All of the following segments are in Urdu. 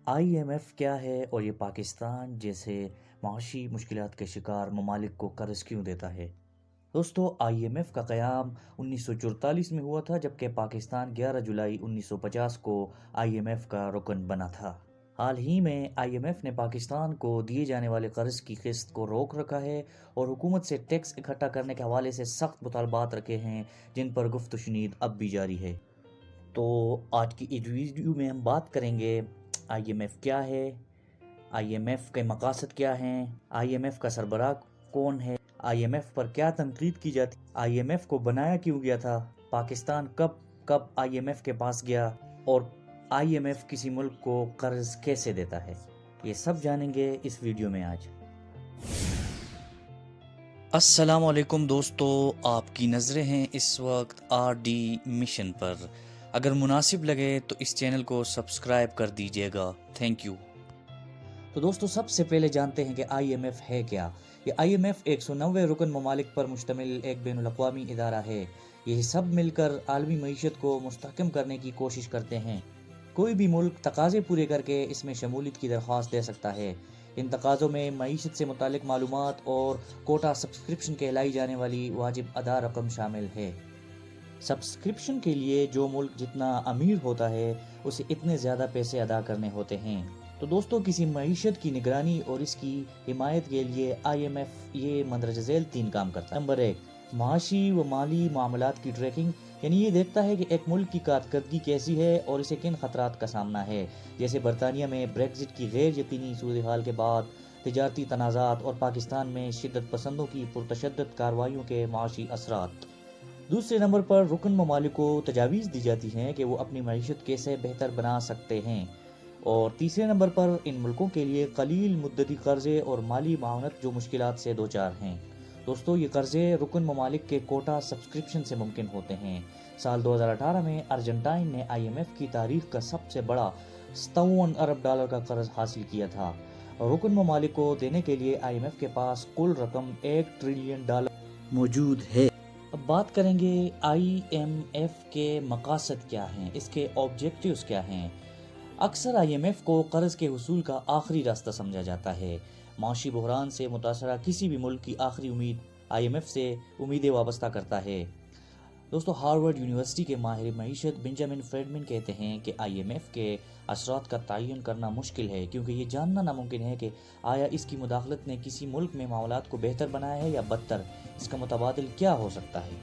آئی ایم ایف کیا ہے اور یہ پاکستان جیسے معاشی مشکلات کے شکار ممالک کو قرض کیوں دیتا ہے؟ دوستو، آئی ایم ایف کا قیام 1944 میں ہوا تھا، جبکہ پاکستان 11 جولائی 1950 کو آئی ایم ایف کا رکن بنا تھا۔ حال ہی میں آئی ایم ایف نے پاکستان کو دیے جانے والے قرض کی قسط کو روک رکھا ہے اور حکومت سے ٹیکس اکٹھا کرنے کے حوالے سے سخت مطالبات رکھے ہیں، جن پر گفت و شنید اب بھی جاری ہے۔ تو آج کی اس ویڈیو میں ہم بات کریں گے آئی ایم ایف کیا ہے، آئی ایم ایف کے مقاصد کیا ہیں، آئی ایم ایف کا سربراہ کون ہے، آئی ایم ایف پر کیا تنقید کی جاتی، آئی ایم ایف کو بنایا کیوں گیا تھا، پاکستان کب آئی ایم ایف کے پاس گیا، اور آئی ایم ایف کسی ملک کو قرض کیسے دیتا ہے، یہ سب جانیں گے اس ویڈیو میں آج۔ السلام علیکم دوستو، آپ کی نظریں ہیں اس وقت آر ڈی مشن پر۔ اگر مناسب لگے تو اس چینل کو سبسکرائب کر دیجیے گا، تھینک یو۔ تو دوستو، سب سے پہلے جانتے ہیں کہ آئی ایم ایف ہے کیا۔ یہ آئی ایم ایف 190 رکن ممالک پر مشتمل ایک بین الاقوامی ادارہ ہے۔ یہ سب مل کر عالمی معیشت کو مستحکم کرنے کی کوشش کرتے ہیں۔ کوئی بھی ملک تقاضے پورے کر کے اس میں شمولیت کی درخواست دے سکتا ہے۔ ان تقاضوں میں معیشت سے متعلق معلومات اور کوٹا سبسکرپشن کہلائی جانے والی واجب ادا رقم شامل ہے۔ سبسکرپشن کے لیے جو ملک جتنا امیر ہوتا ہے اسے اتنے زیادہ پیسے ادا کرنے ہوتے ہیں۔ تو دوستو، کسی معیشت کی نگرانی اور اس کی حمایت کے لیے آئی ایم ایف یہ مندرجہ ذیل 3 کام کرتا ہے۔ نمبر 1، معاشی و مالی معاملات کی ٹریکنگ، یعنی یہ دیکھتا ہے کہ ایک ملک کی کارکردگی کیسی ہے اور اسے کن خطرات کا سامنا ہے، جیسے برطانیہ میں بریگزٹ کی غیر یقینی صورتحال کے بعد تجارتی تنازعات اور پاکستان میں شدت پسندوں کی پرتشدد کارروائیوں کے معاشی اثرات۔ دوسرے نمبر پر رکن ممالک کو تجاویز دی جاتی ہیں کہ وہ اپنی معیشت کیسے بہتر بنا سکتے ہیں، اور تیسرے نمبر پر ان ملکوں کے لیے قلیل مدتی قرضے اور مالی معاونت جو مشکلات سے دوچار ہیں۔ دوستو، یہ قرضے رکن ممالک کے کوٹا سبسکرپشن سے ممکن ہوتے ہیں۔ سال 2018 میں ارجنٹائن نے آئی ایم ایف کی تاریخ کا سب سے بڑا 57 ارب ڈالر کا قرض حاصل کیا تھا۔ رکن ممالک کو دینے کے لیے آئی ایم ایف کے پاس کل رقم 1 ٹریلین ڈالر موجود ہے۔ اب بات کریں گے آئی ایم ایف کے مقاصد کیا ہیں، اس کے آبجیکٹیوز کیا ہیں۔ اکثر آئی ایم ایف کو قرض کے حصول کا آخری راستہ سمجھا جاتا ہے۔ معاشی بحران سے متاثرہ کسی بھی ملک کی آخری امید آئی ایم ایف سے امیدیں وابستہ کرتا ہے۔ دوستو، ہارورڈ یونیورسٹی کے ماہر معیشت بنجامن فریڈمن کہتے ہیں کہ آئی ایم ایف کے اثرات کا تعین کرنا مشکل ہے، کیونکہ یہ جاننا ناممکن ہے کہ آیا اس کی مداخلت نے کسی ملک میں معاملات کو بہتر بنایا ہے یا بدتر، اس کا متبادل کیا ہو سکتا ہے۔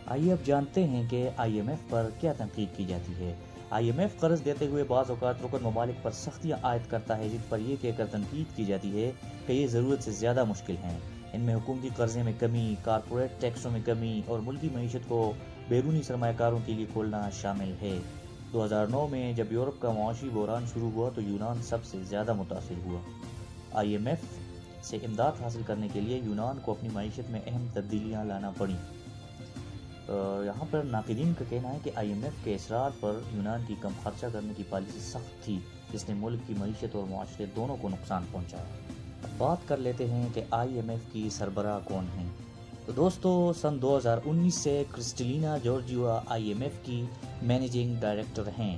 آئیے اب جانتے ہیں کہ آئی ایم ایف پر کیا تنقید کی جاتی ہے۔ آئی ایم ایف قرض دیتے ہوئے بعض اوقات رکن ممالک پر سختیاں عائد کرتا ہے، جن پر یہ کہہ کر تنقید کی جاتی ہے کہ یہ ضرورت سے زیادہ مشکل ہیں۔ ان میں حکومتی قرضے میں کمی، کارپوریٹ ٹیکسوں میں کمی اور ملکی معیشت کو بیرونی سرمایہ کاروں کے لیے کھولنا شامل ہے۔ 2009 میں جب یورپ کا معاشی بحران شروع ہوا تو یونان سب سے زیادہ متاثر ہوا۔ آئی ایم ایف سے امداد حاصل کرنے کے لیے یونان کو اپنی معیشت میں اہم تبدیلیاں لانا پڑیں۔ یہاں پر ناقدین کا کہنا ہے کہ آئی ایم ایف کے اصرار پر یونان کی کم خرچہ کرنے کی پالیسی سخت تھی، جس نے ملک کی معیشت اور معاشرے دونوں کو نقصان پہنچایا۔ اب بات کر لیتے ہیں کہ آئی ایم ایف کی سربراہ کون ہیں۔ تو دوستو، سن 2019 سے Kristalina Georgieva I M F کی مینیجنگ ڈائریکٹر ہیں۔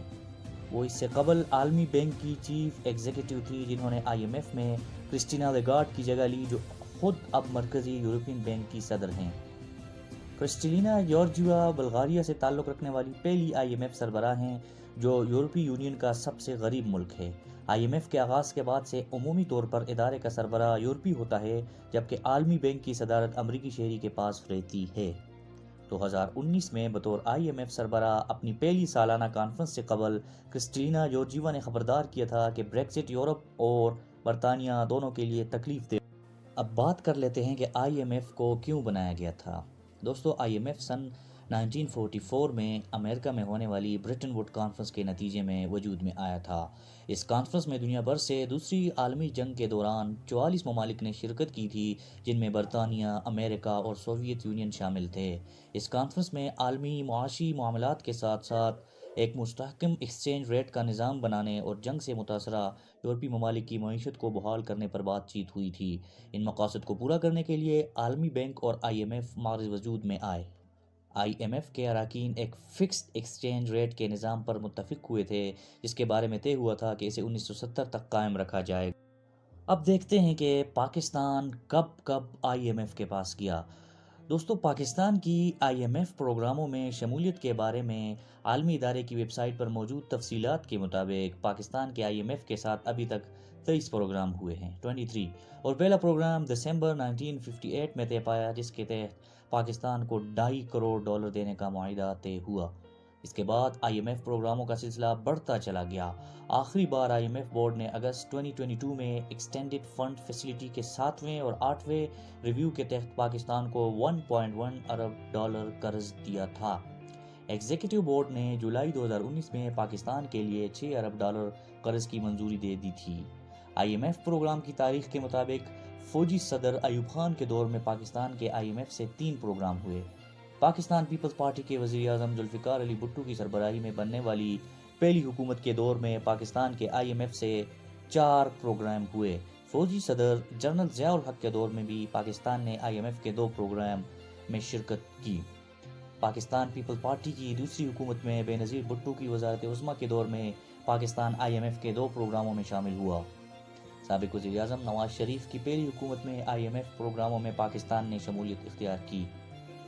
وہ اس سے قبل عالمی بینک کی چیف ایگزیکٹو تھی، جنہوں نے آئی ایم ایف میں کرسٹینا لیگارڈ کی جگہ لی، جو خود اب مرکزی یورپین بینک کی صدر ہیں۔ کرسٹلینا جورجیوا بلغاریہ سے تعلق رکھنے والی پہلی آئی ایم ایف سربراہ ہیں، جو یورپی یونین کا سب سے غریب ملک ہے۔ آئی ایم ایف کے آغاز کے بعد سے عمومی طور پر ادارے کا سربراہ یورپی ہوتا ہے، جبکہ عالمی بینک کی صدارت امریکی شہری کے پاس رہتی ہے۔ 2019 میں بطور آئی ایم ایف سربراہ اپنی پہلی سالانہ کانفرنس سے قبل کرسٹلینا جورجیوا نے خبردار کیا تھا کہ بریگزٹ یورپ اور برطانیہ دونوں کے لیے تکلیف دہ۔ اب بات کر لیتے ہیں کہ آئی ایم ایف کو کیوں بنایا گیا تھا۔ دوستو، آئی ایم ایف سن 1944 میں امریکہ میں ہونے والی برٹن ووڈ کانفرنس کے نتیجے میں وجود میں آیا تھا۔ اس کانفرنس میں دنیا بھر سے دوسری عالمی جنگ کے دوران 44 ممالک نے شرکت کی تھی، جن میں برطانیہ، امریکہ اور سوویت یونین شامل تھے۔ اس کانفرنس میں عالمی معاشی معاملات کے ساتھ ساتھ ایک مستحکم ایکسچینج ریٹ کا نظام بنانے اور جنگ سے متاثرہ یورپی ممالک کی معیشت کو بحال کرنے پر بات چیت ہوئی تھی۔ ان مقاصد کو پورا کرنے کے لیے عالمی بینک اور آئی ایم ایف معرض وجود میں آئے۔ IMF کے اراکین ایک فکسڈ ایکسچینج ریٹ کے نظام پر متفق ہوئے تھے جس کے بارے میں طے ہوا تھا کہ اسے 1970 تک قائم رکھا جائے۔ اب دیکھتے ہیں کہ پاکستان کب IMF کے پاس گیا۔ دوستو، پاکستان کی IMF پروگراموں میں شمولیت کے بارے میں عالمی ادارے کی ویب سائٹ پر موجود تفصیلات کے مطابق پاکستان کے IMF کے ساتھ ابھی تک 23 پروگرام ہوئے ہیں 23، اور پہلا پروگرام دسمبر 1958 میں طے پایا جس کے تحت پاکستان کو $2.5 کروڑ دینے کا معاہدہ طے ہوا۔ اس کے بعد IMF پروگراموں کا سلسلہ بڑھتا چلا گیا۔ آخری بار IMF بورڈ نے اگست 2022 میں ایکسٹینڈڈ فنڈ فیسلٹی کے 7ویں اور 8ویں ریویو کے تحت پاکستان کو $1.1 ارب قرض دیا تھا۔ ایگزیکٹو بورڈ نے جولائی 2019 میں پاکستان کے لیے $6 ارب قرض کی منظوری دے دی تھی۔ IMF پروگرام کی تاریخ کے مطابق فوجی صدر ایوب خان کے دور میں پاکستان کے IMF سے 3 پروگرام ہوئے۔ پاکستان پیپلز پارٹی کے وزیر اعظم ذوالفقار علی بھٹو کی سربراہی میں بننے والی پہلی حکومت کے دور میں پاکستان کے IMF سے 4 پروگرام ہوئے۔ فوجی صدر جنرل ضیاء الحق کے دور میں بھی پاکستان نے IMF کے 2 پروگرام میں شرکت کی۔ پاکستان پیپلز پارٹی کی دوسری حکومت میں بے نظیر بھٹو کی وزارت عظمیٰ کے دور میں پاکستان IMF کے 2 پروگراموں میں شامل ہوا۔ سابق وزیر اعظم نواز شریف کی پہلی حکومت میں IMF پروگراموں میں پاکستان نے شمولیت اختیار کی۔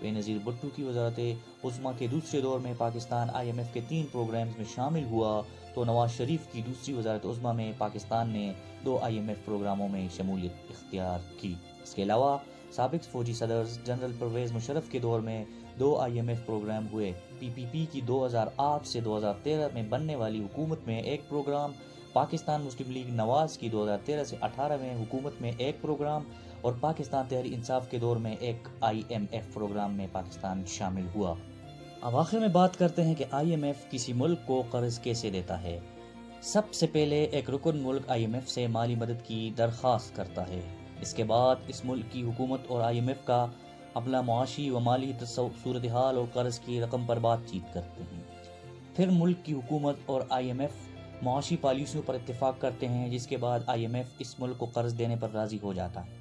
بے نظیر بھٹو کی وزارت عظمیٰ کے دوسرے دور میں پاکستان IMF کے 3 پروگرامز میں شامل ہوا تو نواز شریف کی دوسری وزارت عظمیٰ میں پاکستان نے 2 IMF پروگراموں میں شمولیت اختیار کی۔ اس کے علاوہ سابق فوجی صدر جنرل پرویز مشرف کے دور میں 2 IMF پروگرام ہوئے۔ PPP کی 2008 سے 2013 میں بننے والی حکومت میں 1 پروگرام، پاکستان مسلم لیگ نواز کی 2013 سے 18 میں حکومت میں 1 پروگرام، اور پاکستان تحریک انصاف کے دور میں 1 IMF پروگرام میں پاکستان شامل ہوا۔ اب آخر میں بات کرتے ہیں کہ IMF کسی ملک کو قرض کیسے دیتا ہے۔ سب سے پہلے ایک رکن ملک IMF سے مالی مدد کی درخواست کرتا ہے۔ اس کے بعد اس ملک کی حکومت اور IMF کا عملہ معاشی و مالی صورتحال اور قرض کی رقم پر بات چیت کرتے ہیں۔ پھر ملک کی حکومت اور IMF معاشی پالیسیوں پر اتفاق کرتے ہیں جس کے بعد IMF اس ملک کو قرض دینے پر راضی ہو جاتا ہے۔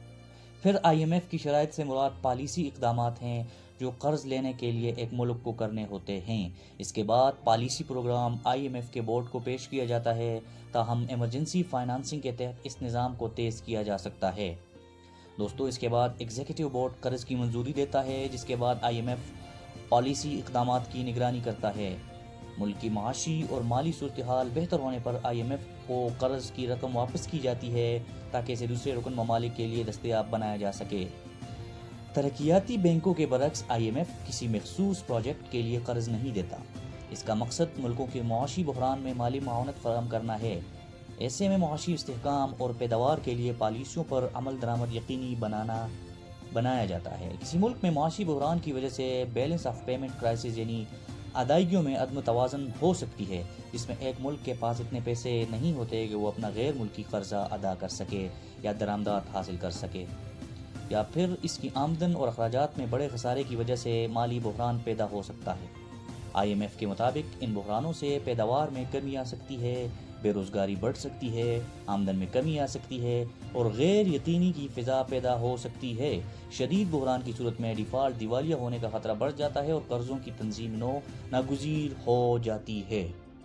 پھر IMF کی شرائط سے مراد پالیسی اقدامات ہیں جو قرض لینے کے لیے ایک ملک کو کرنے ہوتے ہیں۔ اس کے بعد پالیسی پروگرام IMF کے بورڈ کو پیش کیا جاتا ہے تاہم ایمرجنسی فائنانسنگ کے تحت اس نظام کو تیز کیا جا سکتا ہے۔ دوستو، اس کے بعد ایگزیکٹو بورڈ قرض کی منظوری دیتا ہے جس کے بعد IMF پالیسی اقدامات کی نگرانی کرتا ہے۔ ملک کی معاشی اور مالی صورتحال بہتر ہونے پر IMF کو قرض کی رقم واپس کی جاتی ہے تاکہ اسے دوسرے رکن ممالک کے لیے دستیاب بنایا جا سکے۔ ترقیاتی بینکوں کے برعکس IMF کسی مخصوص پروجیکٹ کے لیے قرض نہیں دیتا۔ اس کا مقصد ملکوں کے معاشی بحران میں مالی معاونت فراہم کرنا ہے۔ ایسے میں معاشی استحکام اور پیداوار کے لیے پالیسیوں پر عمل درآمد یقینی بنایا جاتا ہے۔ کسی ملک میں معاشی بحران کی وجہ سے بیلنس آف پیمنٹ کرائسس یعنی ادائیگیوں میں عدم توازن ہو سکتی ہے، جس میں ایک ملک کے پاس اتنے پیسے نہیں ہوتے کہ وہ اپنا غیر ملکی قرضہ ادا کر سکے یا درآمدات حاصل کر سکے، یا پھر اس کی آمدن اور اخراجات میں بڑے خسارے کی وجہ سے مالی بحران پیدا ہو سکتا ہے۔ IMF کے مطابق ان بحرانوں سے پیداوار میں کمی آ سکتی ہے، بے روزگاری بڑھ سکتی ہے، آمدن میں کمی آ سکتی ہے اور غیر یقینی کی فضا پیدا ہو سکتی ہے۔ شدید بحران کی صورت میں ڈیفالٹ دیوالیہ ہونے کا خطرہ بڑھ جاتا ہے اور قرضوں کی تنظیم ناگزیر ہو جاتی ہے۔